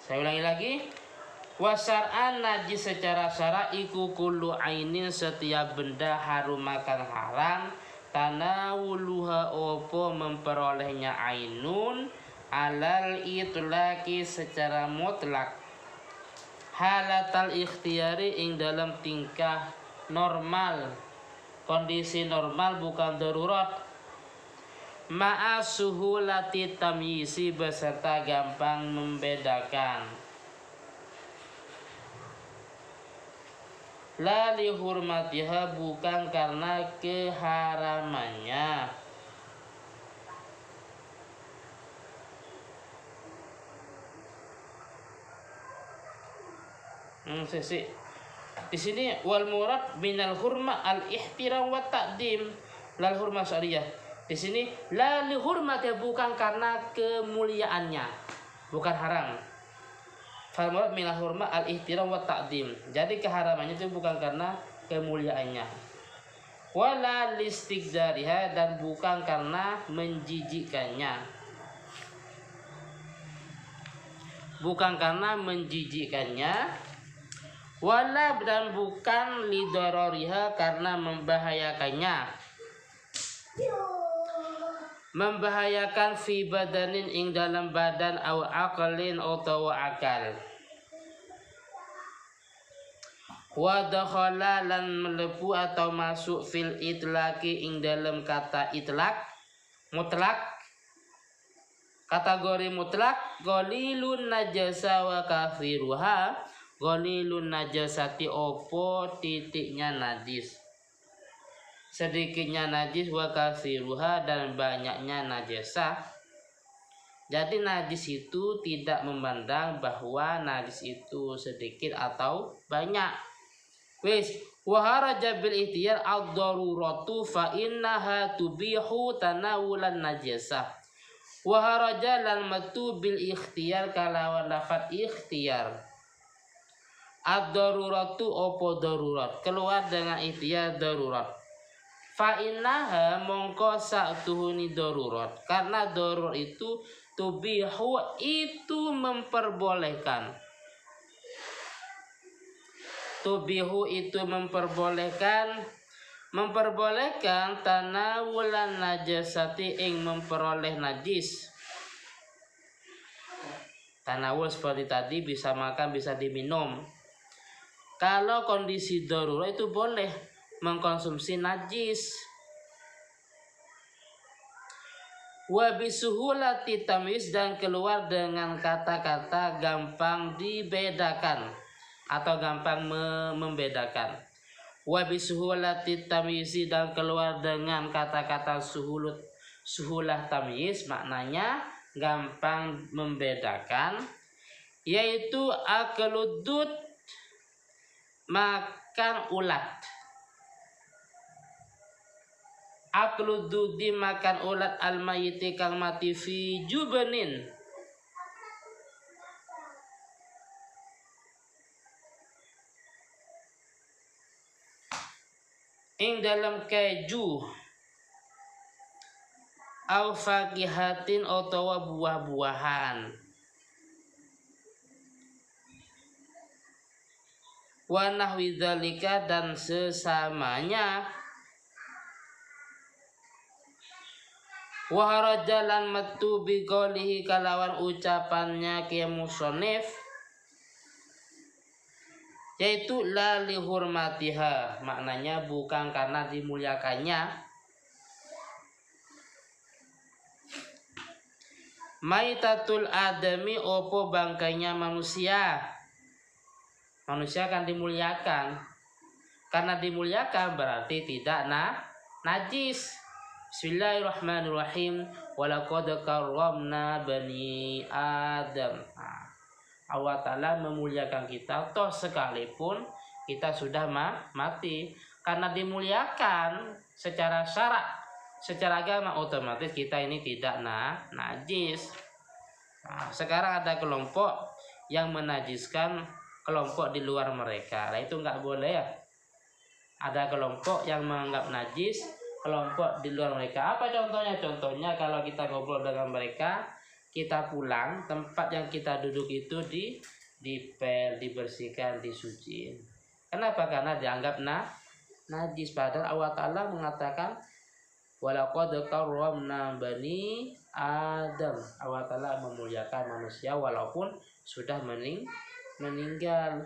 Saya ulangi lagi. Wasar'an najis secara syara iku kullu ainin setiap benda harum makan haram tanawuluha opo memperolehnya ainun alal itlaqi secara mutlak halatal ikhtiyari ing dalam tingkah normal, kondisi normal bukan darurat, ma'a suhulati tamyizi beserta gampang membedakan. La li hurmatiha bukan karena keharamannya. Di sini wal murad minal hurma al ihtiram wa taqdim lal hurma syariah. Di sini la li hurmati bukan karena kemuliaannya, bukan haram. Fal murad minal hurma al ihtiram wa taqdim. Jadi keharamannya itu bukan karena kemuliaannya. Wala listigdariha dan bukan karena menjijikkannya. Bukan karena menjijikkannya. Wala dan bukan lidororiha karena membahayakannya. Membahayakan fi badanin ing dalam badan au aqlin atau akal. Wa dakhala lan melebu atau masuk fil itlaqi ing dalam kata itlaq mutlak. Kategori mutlak qalilun najasa wa kathiruha. Qalilun najasati opo titiknya najis, sedikitnya najis, wa kathiruha dan banyaknya najasa. Jadi najis itu tidak memandang bahwa najis itu sedikit atau banyak. Wis wa haraja bil ihtiyar ad-daruratu fa innaha tubihu tanawulan najasah. Wa haraja lan matu bil ikhtiyar kalawan lafat ikhtiyar. Ad-daruratu opo darurat, keluar dengan ikhtiar darurat. Fa innaha mongko sa'tuhuni darurat, karena darurat itu tubihu itu memperbolehkan. Tubihu itu memperbolehkan tanawulan najasati ing memperoleh najis. Tanawul seperti tadi bisa makan, bisa diminum. Kalau kondisi darurat itu boleh mengkonsumsi najis. Wa bisuhulati tamyiz dan keluar dengan kata-kata gampang dibedakan atau gampang membedakan. Wa bisuhulati tamyiz dan keluar dengan kata-kata suhulah tamyiz maknanya gampang membedakan, yaitu akludud makan ulat. Aklududi makan ulat al-mayiti kang mati fi jubanin ing dalam keju au fakihatin utawa buah-buahan. Wa nahwi dzalika dan sesamanya. Wa harajalan matu bi qoulihi kalawan ucapannya ki musannif, yaitu la li hurmatiha, maknanya bukan karena dimuliakannya. Maitatul adami opo bangkainya manusia. Manusia akan dimuliakan. Karena dimuliakan berarti tidak najis. Bismillahirrahmanirrahim. Walaqad karramna bani Adam. Allah Ta'ala memuliakan kita toh sekalipun kita sudah mati. Karena dimuliakan secara syarak, secara agama, otomatis kita ini tidak najis. Sekarang ada kelompok yang menajiskan kelompok di luar mereka. Nah, itu nggak boleh ya. Ada kelompok yang menganggap najis kelompok di luar mereka. Apa contohnya? Contohnya kalau kita ngobrol dengan mereka, kita pulang, tempat yang kita duduk itu dipel, dibersihkan, disuciin. Kenapa? Karena dianggap najis. Padahal Allah Ta'ala mengatakan walaqad karramna bani Adam. Allah Ta'ala memuliakan manusia walaupun sudah meninggal.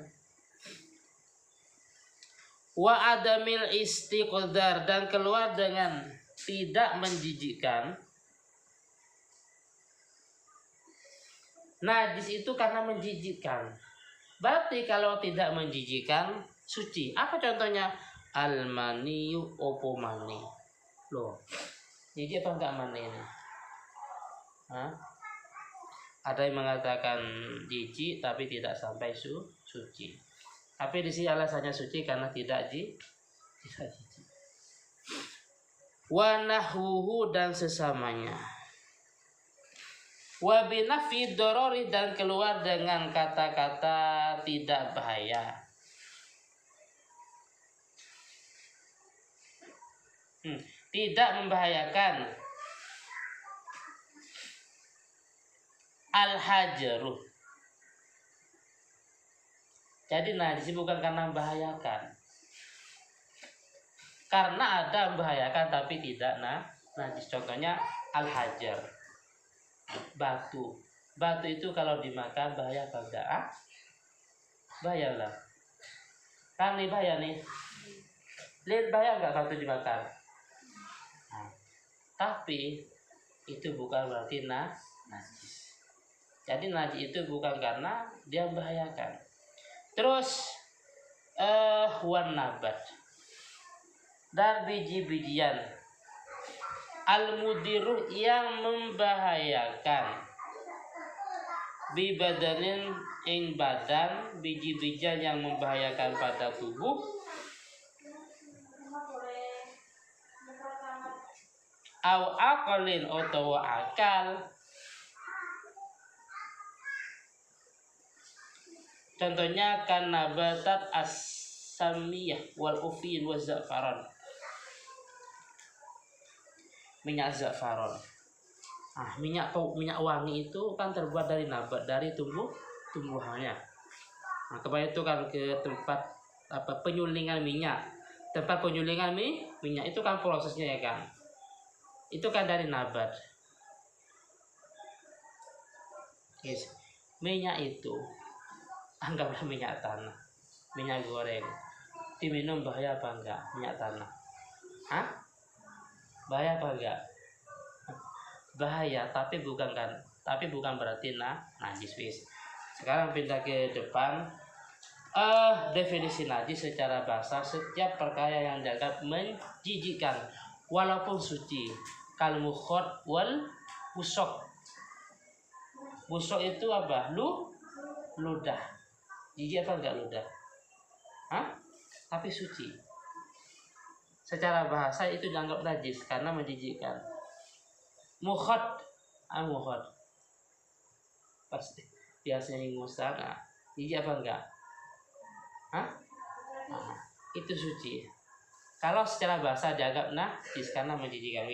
Wa adamil istiqdar, dan keluar dengan tidak menjijikkan. Najis itu karena menjijikkan. Berarti kalau tidak menjijikkan suci. Apa contohnya? Al-maniyu opo mani. Loh, jijik apa enggak mani ini? Ada yang mengatakan jijik tapi tidak sampai suci. Tapi di sini alasannya suci karena tidak jijik. Wa nahwuhu, dan sesamanya. Wa binafi dorori, dan keluar dengan kata-kata tidak bahaya. Tidak membahayakan. Al-hajaru. Jadi najis bukan karena membahayakan. Karena ada membahayakan tapi tidak najis. Contohnya al-hajar. Batu itu kalau dimakan bahaya apa enggak? Bahaya lah. Kan nih bahaya nih. Lihat bahaya enggak batu dimakan? Tapi itu bukan berarti najis. Jadi najis itu bukan karena dia membahayakan. Terus wan nabat, dan biji-bijian. Al-mudiruh, yang membahayakan. Bibadanin ing badan, biji-bijian yang membahayakan pada tubuh. Au aqalin, atau akal. Contohnya kan nabatat as-samiyah wal ufin wa za'faran. Minyak za'faran. Minyak wangi itu kan terbuat dari nabat, dari tumbuhannya. Kemarin itu kan ke tempat penyulingan minyak. Tempat penyulingan minyak itu kan prosesnya ya kan. Itu kan dari nabat. Yes. Minyak itu anggaplah minyak tanah, minyak goreng. Diminum bahaya apa enggak minyak tanah? Bahaya apa enggak? Bahaya, tapi bukan berarti najis. Sekarang pindah ke depan. Definisi najis secara bahasa, setiap perkara yang dianggap menjijikkan walaupun suci. Kal mukhot wal busok. Busok itu apa? Ludah. Jijik apa enggak ludah? Tapi suci. Secara bahasa itu dianggap najis karena menjijikkan. Mukhot. Pasti biasanya ingus sana. Jijik apa enggak? Itu suci. Kalau secara bahasa dianggap najis karena menjijikkan.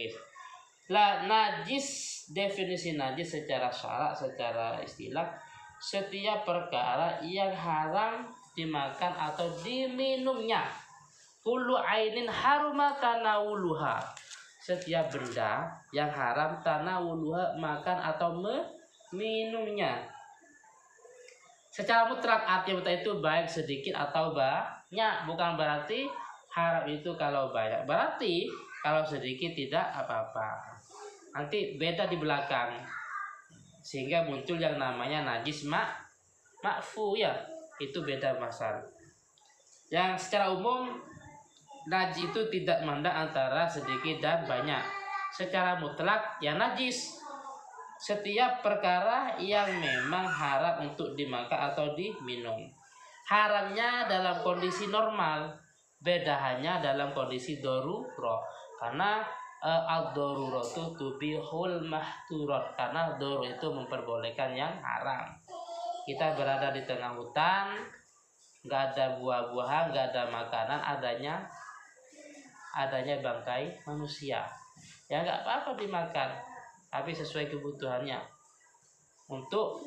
Najis, definisi najis secara syarak, secara istilah, setiap perkara yang haram dimakan atau diminumnya. Kullu ainin haruma tanawuluha. Setiap benda yang haram tanawuluha, makan atau minumnya. Secara mutlak, arti mutlak itu baik sedikit atau banyak. Bukan berarti haram itu kalau banyak. Berarti kalau sedikit tidak apa-apa. Nanti beda di belakang. Sehingga muncul yang namanya najis ma'fu ya. Itu beda masalah. Yang secara umum najis itu tidak memandang antara sedikit dan banyak. Secara mutlak ya najis. Setiap perkara yang memang haram untuk dimakan atau diminum. Haramnya dalam kondisi normal, beda hanya dalam kondisi darurah. Karena ad-daruratu tubihul mahturat, karena darurah itu memperbolehkan yang haram. Kita berada di tengah hutan, nggak ada buah-buahan, nggak ada makanan, adanya bangkai manusia. Ya nggak apa-apa dimakan, tapi sesuai kebutuhannya. untuk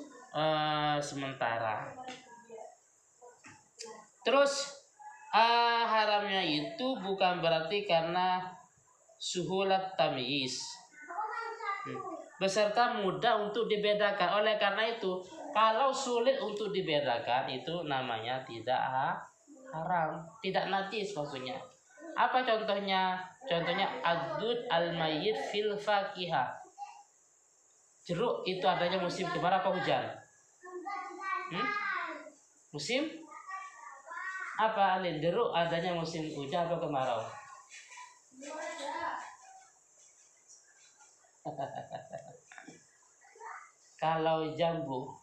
sementara. Terus haramnya itu bukan berarti karena suhulat tamyiz, beserta mudah untuk dibedakan. Oleh karena itu, kalau sulit untuk dibedakan itu namanya tidak haram, tidak najis maksudnya. Apa contohnya? Contohnya adud al-mayyit fil fakihah. Jeruk itu adanya musim kemarau apa hujan? Musim apa, Alin? Jeruk adanya musim hujan apa kemarau? Kalau jambu,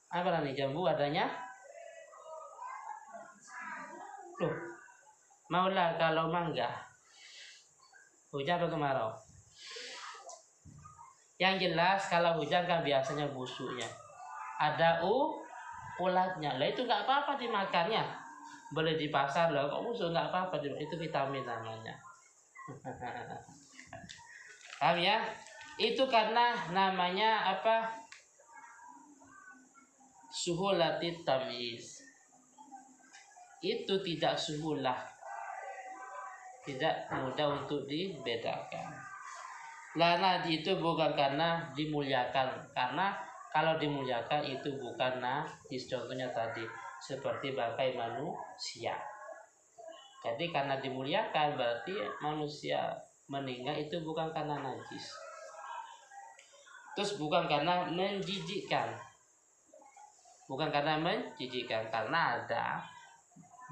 apa namanya jambu adanya? Loh, maulah kalau mangga, hujan atau kemarau? Yang jelas kalau hujan kan biasanya busuknya, ada ulatnya. Lah itu nggak apa-apa dimakannya, boleh di pasar loh. Kok busuk nggak apa-apa, itu vitamin namanya. Paham ya? Itu karena namanya apa? Suhulatit tamyiz. Itu tidak suhulah, tidak mudah untuk dibedakan. Lana itu bukan karena dimuliakan, karena kalau dimuliakan itu bukan najis. Contohnya tadi seperti bangkai manusia. Jadi karena dimuliakan berarti manusia meninggal itu bukan karena najis. Terus bukan karena menjijikkan, bukan karena menjijikkan, karena ada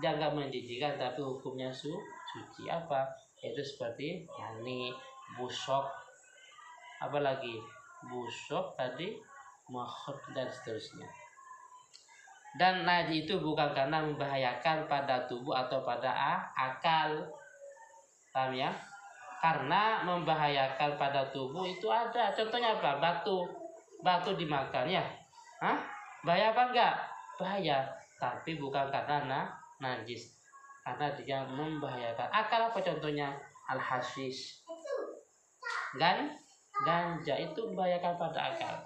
dianggap menjijikkan tapi hukumnya suci. Apa? Itu seperti yani, busok, apalagi busok tadi, mahot dan seterusnya. Dan najis itu bukan karena membahayakan pada tubuh atau pada akal. Paham ya? Karena membahayakan pada tubuh itu ada. Contohnya apa? Batu dimakan ya. Bahaya apa enggak? Bahaya. Tapi bukan karena najis, karena dia membahayakan akal. Apa contohnya? Al-hashish, ganja itu membahayakan pada akal.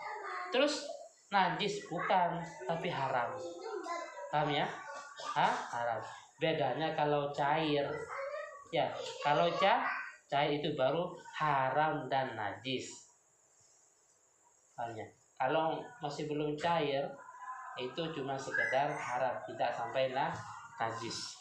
Terus najis bukan, tapi haram. Paham ya? Haram. Bedanya kalau cair ya, kalau cair itu baru haram dan najis. Paham ya? Kalau masih belum cair itu cuma sekedar haram, tidak sampai najis.